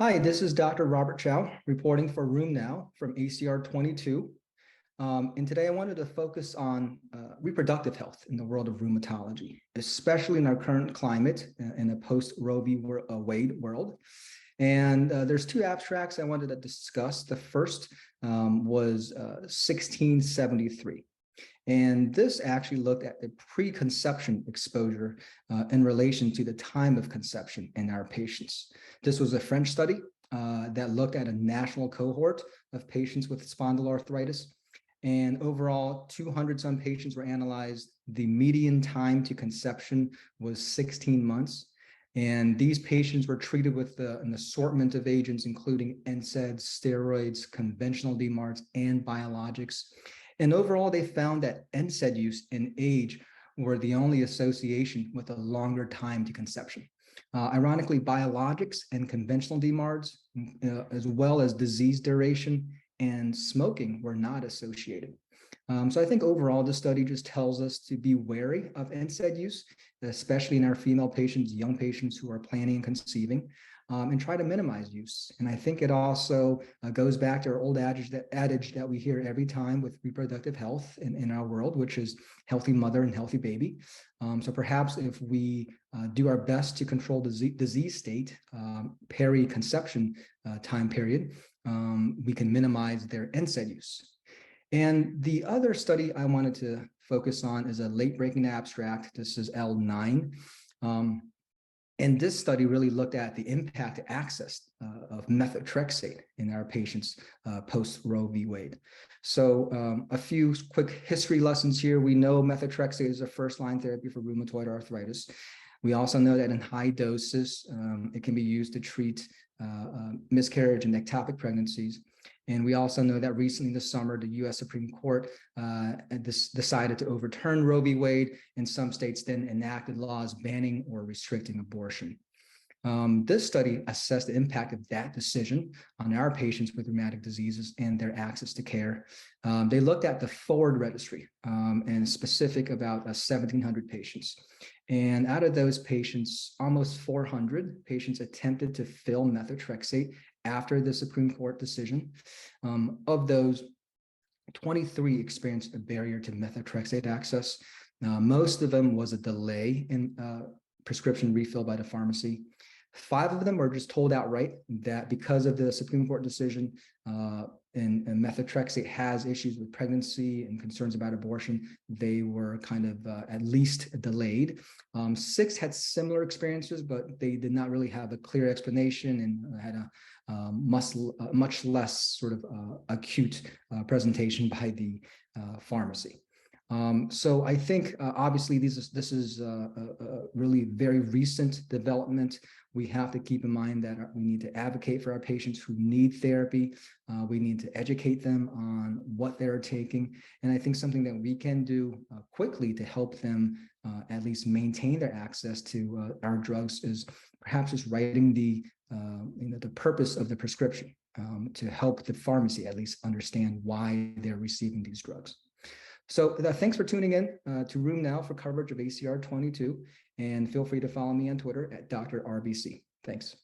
Hi, this is Dr. Robert Chao reporting for Room Now from ACR22. And today I wanted to focus on reproductive health in the world of rheumatology, especially in our current climate in a post-Roe v. Wade world. And there's two abstracts I wanted to discuss. The first was 1673. And this actually looked at the preconception exposure in relation to the time of conception in our patients. This was a French study that looked at a national cohort of patients with spondyloarthritis. And overall, 200 some patients were analyzed. The median time to conception was 16 months. And these patients were treated with an assortment of agents, including NSAIDs, steroids, conventional DMARDs, and biologics. And overall, they found that NSAID use and age were the only association with a longer time to conception. Ironically, biologics and conventional DMARDs, as well as disease duration and smoking, were not associated. So I think overall, the study just tells us to be wary of NSAID use, especially in our female patients, young patients who are planning and conceiving, and try to minimize use. And I think it also goes back to our old adage that we hear every time with reproductive health in our world, which is healthy mother and healthy baby. So perhaps if we do our best to control the disease state, peri-conception time period, we can minimize their NSAID use. And the other study I wanted to focus on is a late-breaking abstract. This is L9. And this study really looked at the impact to access of methotrexate in our patients post-Roe v. Wade. So a few quick history lessons here. We know methotrexate is a first-line therapy for rheumatoid arthritis. We also know that in high doses, it can be used to treat miscarriage and ectopic pregnancies. And we also know that recently this summer, the U.S. Supreme Court decided to overturn Roe v. Wade, and some states then enacted laws banning or restricting abortion. This study assessed the impact of that decision on our patients with rheumatic diseases and their access to care. They looked at the Forward registry and specific about 1,700 patients. And out of those patients, almost 400 patients attempted to fill methotrexate after the Supreme Court decision. Of those, 23 experienced a barrier to methotrexate access. Most of them was a delay in prescription refill by the pharmacy. 5 of them were just told outright that because of the Supreme Court decision and methotrexate has issues with pregnancy and concerns about abortion, they were kind of at least delayed. 6 had similar experiences, but they did not really have a clear explanation and had a much less sort of acute presentation by the pharmacy. So I think obviously this is a really very recent development. We have to keep in mind that we need to advocate for our patients who need therapy. We need to educate them on what they're taking. And I think something that we can do quickly to help them at least maintain their access to our drugs is perhaps just writing the purpose of the prescription to help the pharmacy at least understand why they're receiving these drugs. So thanks for tuning in to Room Now for coverage of ACR22, and feel free to follow me on Twitter at Dr. RBC. Thanks.